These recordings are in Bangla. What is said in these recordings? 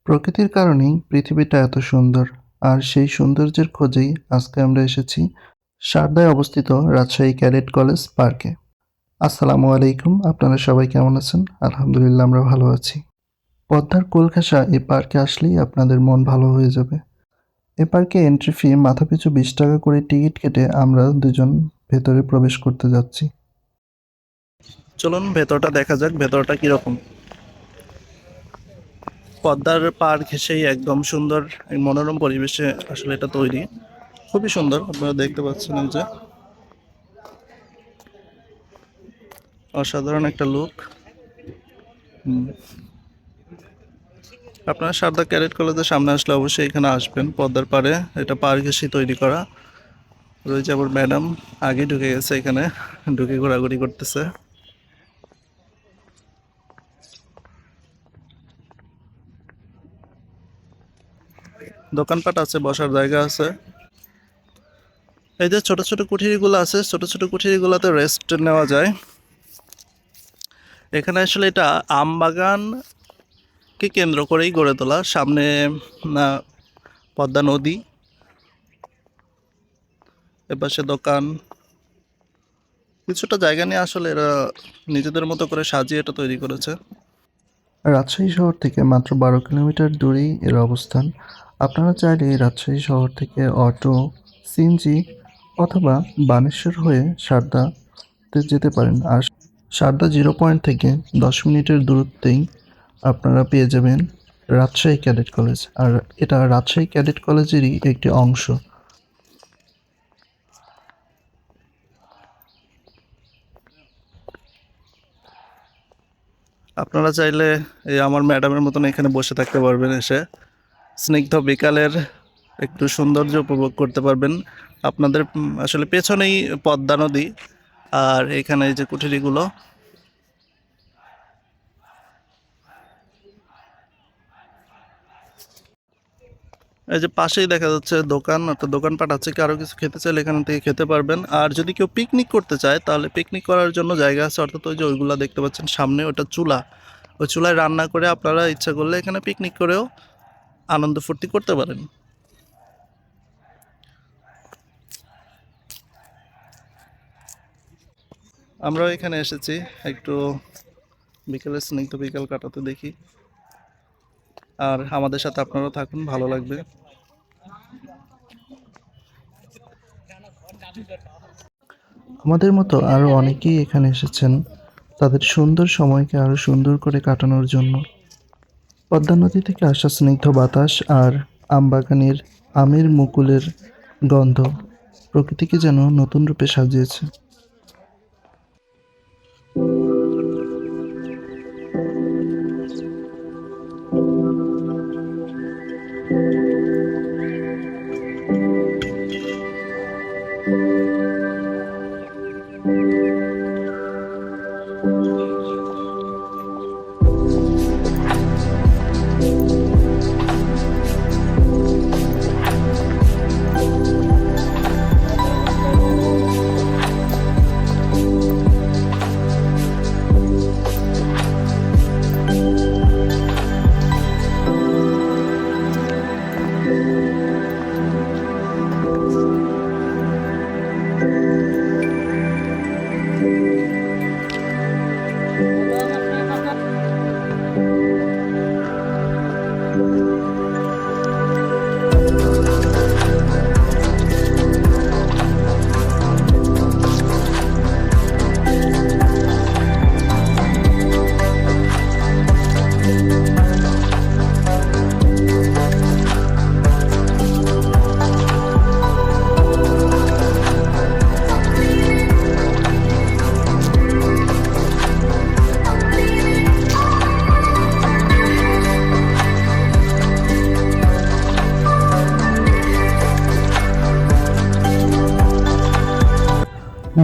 প্রকৃতির কারণেই পৃথিবীটা এত সুন্দর। আর সেই সৌন্দর্যের খোঁজেই আজকে আমরা এসেছি সারদায় অবস্থিত রাজশাহী ক্যাডেট কলেজ পার্কে। আসসালামু আলাইকুম, আপনারা সবাই কেমন আছেন? আলহামদুলিল্লাহ, আমরা ভালো আছি। পদ্মার কোল ঘেঁষা এই পার্কে আসলেই আপনাদের মন ভালো হয়ে যাবে। এ পার্কে এন্ট্রি ফি মাথাপিছু 20 টাকা করে টিকিট কেটে আমরা দুজন ভেতরে প্রবেশ করতে যাচ্ছি। চলুন ভেতরটা দেখা যাক, ভেতরটা কিরকম। পদ্মার পাড় ঘেঁষেই একদম সুন্দর এক মনোরম পরিবেশে আসলে এটা তৈরি। খুবই সুন্দর, আপনারা দেখতে পাচ্ছেন এই যে অসাধারণ একটা লুক। আপনারা সারদা ক্যাডেট কলেজের সামনে আসলে অবশ্যই এখানে আসবেন। পদ্মার পাড়ে এটা পাড় ঘেঁষে তৈরি করা রয়েছে। আবার ম্যাডাম আগে ঢুকে গেছে, এখানে ঢুকে ঘোরাঘুরি করতেছে। দোকানপাট আছে, বসার জায়গা আছে। এই যে ছোট ছোট কুঠিরিগুলো আছে, ছোট ছোট কুঠিরিগুলোতে রেস্ট নেওয়া যায়। এখানে আসলে এটা আম বাগানকে কেন্দ্র করেই গড়ে তোলা। সামনে পদ্মা নদী, এপাশে দোকান, কিছুটা জায়গা নিয়ে আসলে এরা নিজেদের মতো করে সাজিয়ে এটা তৈরি করেছে। রাজশাহী শহর থেকে মাত্র 12 কিলোমিটার দূরেই এর অবস্থান। আপনারা চাইলে রাজশাহী শহর থেকে অটো, সিএনজি অথবা বানেশ্বর হয়ে সারদাতে যেতে পারেন। আর সারদা 0 পয়েন্ট থেকে 10 মিনিটের দূরত্বেই আপনারা পেয়ে যাবেন রাজশাহী ক্যাডেট কলেজ। আর এটা রাজশাহী ক্যাডেট কলেজেরই একটি অংশ। আপনারা চাইলে এই আমার ম্যাডামের মতন এখানে বসে থাকতে পারবেন, এসে স্নিগ্ধ বিকালের একটু সৌন্দর্য উপভোগ করতে পারবেন। আপনাদের আসলে পেছনেই পদ্মা নদী, আর এখানে এই যে কুঠিরিগুলো, এই যে পাশেই দেখা যাচ্ছে দোকান, অর্থাৎ দোকানপাট আছে। কারো কিছু খেতে চাইলে এখান থেকে খেতে পারবেন। আর যদি কেউ পিকনিক করতে চায় তাহলে পিকনিক করার জন্য জায়গা আছে, অর্থাৎ ওই যে ওইগুলা দেখতে পাচ্ছেন সামনে, ওটা চুলা। ওই চুলায় রান্না করে আপনারা ইচ্ছা করলে এখানে পিকনিক করেও আনন্দ ফুর্তি করতে পারেন। আমরাও এখানে এসেছি একটু বিকেলের স্নিগ্ধ বিকেল কাটাতে, দেখি। আর আমাদের সাথে আপনারাও থাকুন, ভালো লাগবে। আমাদের মতো আরও অনেকেই এখানে এসেছেন তাদের সুন্দর সময়কে আরও সুন্দর করে কাটানোর জন্য। পদ্মা নদী থেকে আসা স্নিগ্ধ বাতাস আর আমবাগানের আমের মুকুলের গন্ধ প্রকৃতিকে যেন নতুন রূপে সাজিয়েছে।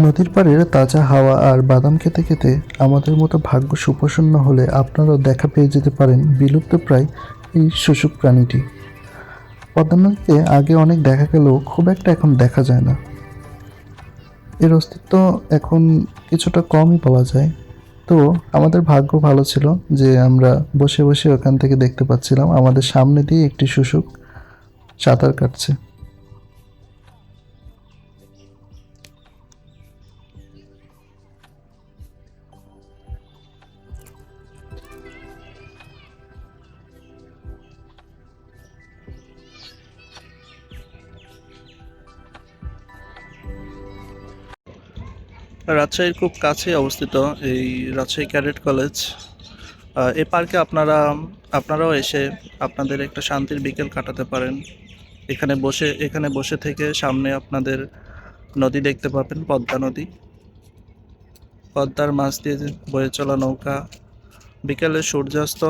নদীর পাড়ের তাজা হাওয়া আর বাদাম খেতে খেতে আমাদের মতো ভাগ্য সুপ্রসন্ন হলে আপনারাও দেখা পেয়ে যেতে পারেন বিলুপ্তপ্রায় এই শুশুক প্রাণীটি। পদ্মা নদীতে আগে অনেক দেখা গেলেও খুব একটা এখন দেখা যায় না। এর অস্তিত্ব এখন কিছুটা কমই পাওয়া যায়। তো আমাদের ভাগ্য ভালো ছিল যে আমরা বসে বসে ওখান থেকে দেখতে পাচ্ছিলাম আমাদের সামনে দিয়ে একটি শুশুক সাঁতার কাটছে। রাজশাহীর খুব কাছে অবস্থিত এই রাজশাহী ক্যাডেট কলেজ। এই পার্কে আপনারাও এসে আপনাদের একটা শান্তির বিকেল কাটাতে পারেন। এখানে বসে থেকে সামনে আপনাদের নদী দেখতে পাবেন, পদ্মা নদী। পদ্মার মাছ দিয়ে বয়ে চলা নৌকা, বিকেলে সূর্যাস্ত,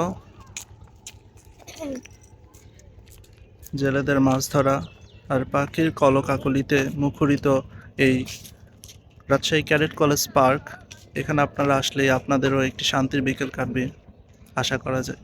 জেলেদের মাছ ধরা আর পাখির কলকাকলিতে মুখরিত এই রাজশাহী ক্যাডেট কলেজ পার্ক। এখানে আপনারা আসলেই আপনাদেরও একটি শান্তির বিকেল কাটবে আশা করা যায়।